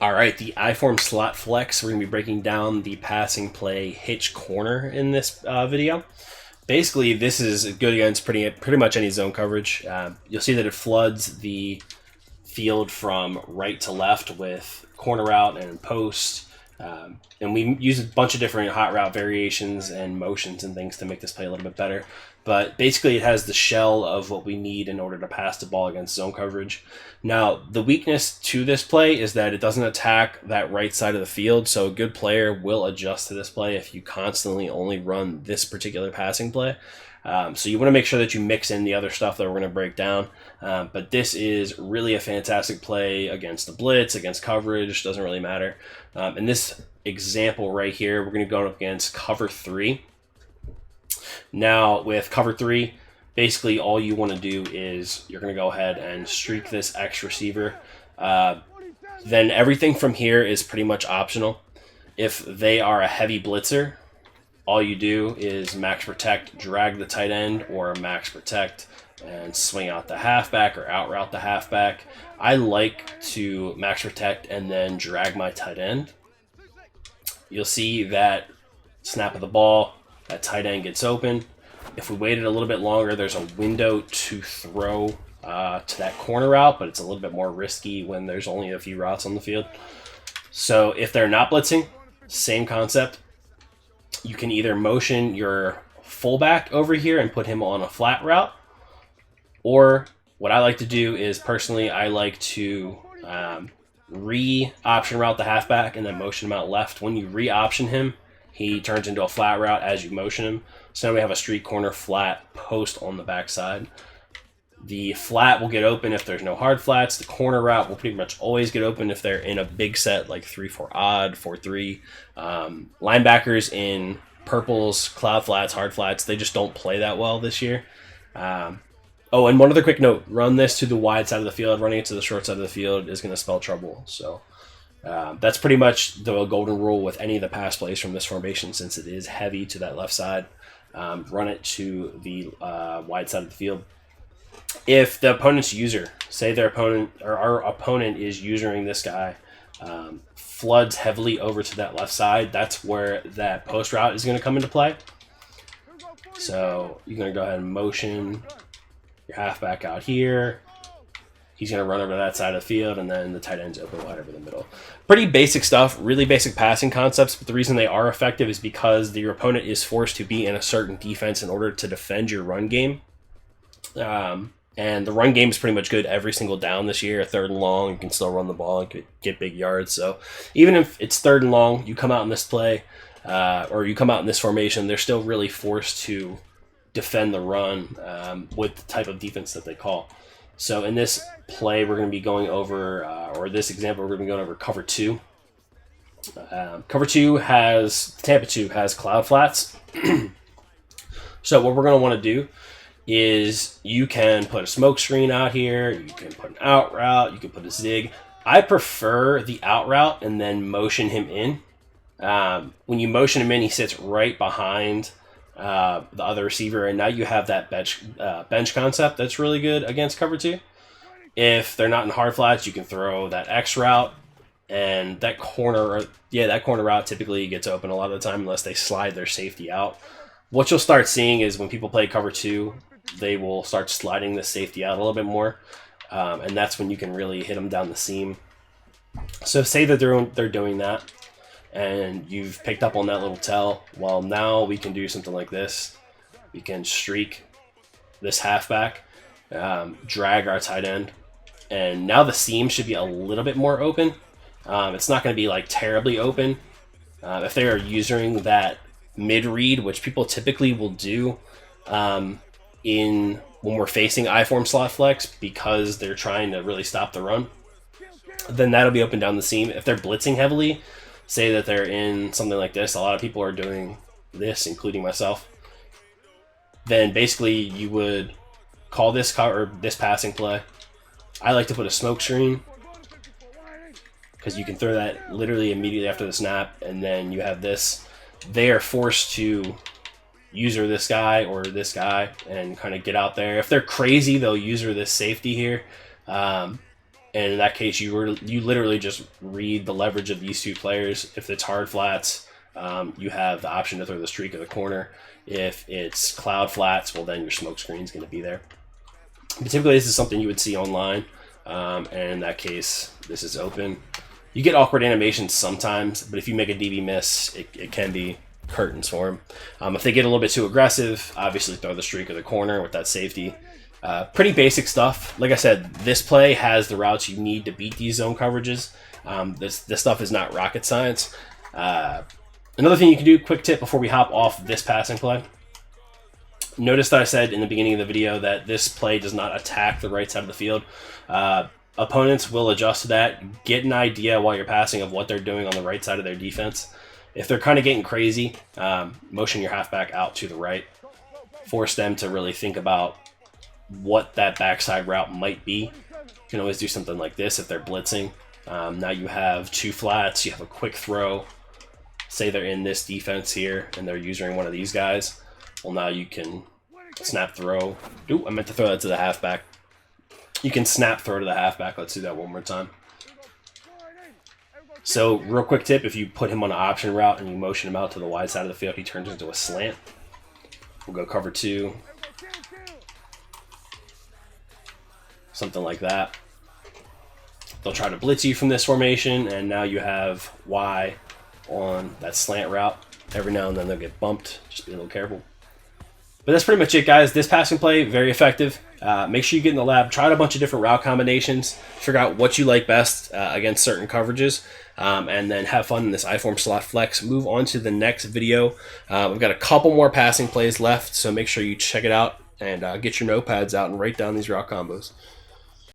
All right, the I-form slot flex. We're going to be breaking down the passing play Hitch Corner in this video. Basically, this is good against pretty much any zone coverage. You'll see that it floods the field from right to left with corner route and post. And we use a bunch of different hot route variations and motions and things to make this play a little bit better. But basically, it has the shell of what we need in order to pass the ball against zone coverage. Now, the weakness to this play is that it doesn't attack that right side of the field, so a good player will adjust to this play if you constantly only run this particular passing play. So you want to make sure that you mix in the other stuff that we're going to break down. But this is really a fantastic play against the blitz, against coverage, doesn't really matter. In this example right here, we're going to go up against cover 3. Now, with cover 3, basically all you want to do is you're going to go ahead and streak this X receiver. Then everything from here is pretty much optional. If they are a heavy blitzer, all you do is max protect, drag the tight end, or max protect and swing out the halfback or out route the halfback. I like to max protect and then drag my tight end. You'll see that snap of the ball, that tight end gets open. If we waited a little bit longer, there's a window to throw to that corner route, but it's a little bit more risky when there's only a few routes on the field. So if they're not blitzing, same concept. You can either motion your fullback over here and put him on a flat route, or what I like to do is personally I like to re-option route the halfback and then motion him out left. When you re-option him, he turns into a flat route as you motion him. So now we have a street corner flat post on the backside. The flat will get open if there's no hard flats. The corner route will pretty much always get open if they're in a big set like 3-4 odd, 4-3. Linebackers in purples, cloud flats, hard flats, they just don't play that well this year. Oh, and one other quick note. Run this to the wide side of the field. Running it to the short side of the field is going to spell trouble. So that's pretty much the golden rule with any of the pass plays from this formation, since it is heavy to that left side. Run it to the wide side of the field. If the opponent's user, say their opponent or our opponent is using this guy, floods heavily over to that left side, that's where that post route is going to come into play. So you're going to go ahead and motion your halfback out here. He's going to run over to that side of the field, and then the tight end's open wide over the middle. Pretty basic stuff, really basic passing concepts, but the reason they are effective is because your opponent is forced to be in a certain defense in order to defend your run game. And the run game is pretty much good every single down this year. 3rd and long, you can still run the ball and get big yards. So even if it's 3rd and long, you come out in this play, or you come out in this formation, they're still really forced to defend the run with the type of defense that they call. So in this play, we're going to be going over, or this example, we're going to be going over cover 2. Cover 2 Tampa 2 has cloud flats. So what we're going to want to do is you can put a smoke screen out here, you can put an out route, you can put a zig. I prefer the out route and then motion him in. When you motion him in, he sits right behind the other receiver, and now you have that bench concept that's really good against cover 2. If they're not in hard flats, you can throw that X route, and that corner route typically gets open a lot of the time unless they slide their safety out. What you'll start seeing is when people play cover 2, they will start sliding the safety out a little bit more, and that's when you can really hit them down the seam. So say that they're doing that, and you've picked up on that little tell. Well, now we can do something like this. We can streak this halfback, drag our tight end, and now the seam should be a little bit more open. It's not going to be like terribly open. If they are using that mid-read, which people typically will do when we're facing I-form slot flex because they're trying to really stop the run, then that'll be open down the seam. If they're blitzing heavily, say that they're in something like this, a lot of people are doing this, including myself, then basically you would call this passing play. I like to put a smoke screen because you can throw that literally immediately after the snap, and then you have this. They are forced to user this guy or this guy and kind of get out there. If they're crazy, they'll user this safety here. And in that case, you literally just read the leverage of these two players. If it's hard flats, you have the option to throw the streak of the corner. If it's cloud flats, well, then your smoke screen is going to be there. But typically, this is something you would see online. And in that case, this is open. You get awkward animations sometimes, but if you make a DB miss, it can be curtains for him. If they get a little bit too aggressive, obviously throw the streak of the corner with that safety. Pretty basic stuff. Like I said, this play has the routes you need to beat these zone coverages. This stuff is not rocket science. Another thing you can do, quick tip before we hop off this passing play. Notice that I said in the beginning of the video that this play does not attack the right side of the field. Opponents will adjust to that. Get an idea while you're passing of what they're doing on the right side of their defense. If they're kind of getting crazy, motion your halfback out to the right. Force them to really think about what that backside route might be. You can always do something like this if they're blitzing. Now you have two flats, you have a quick throw. Say they're in this defense here and they're using one of these guys. Well, now you can snap throw. Ooh, I meant to throw that to the halfback. You can snap throw to the halfback. Let's do that one more time. So, real quick tip, if you put him on an option route and you motion him out to the wide side of the field, he turns into a slant. We'll go cover two. Something like that. They'll try to blitz you from this formation, and now you have Y on that slant route. Every now and then they'll get bumped. Just be a little careful. But that's pretty much it, guys. This passing play, very effective. Make sure you get in the lab, try out a bunch of different route combinations, figure out what you like best against certain coverages, and then have fun in this I-form slot flex. Move on to the next video. We've got a couple more passing plays left, so make sure you check it out and get your notepads out and write down these route combos.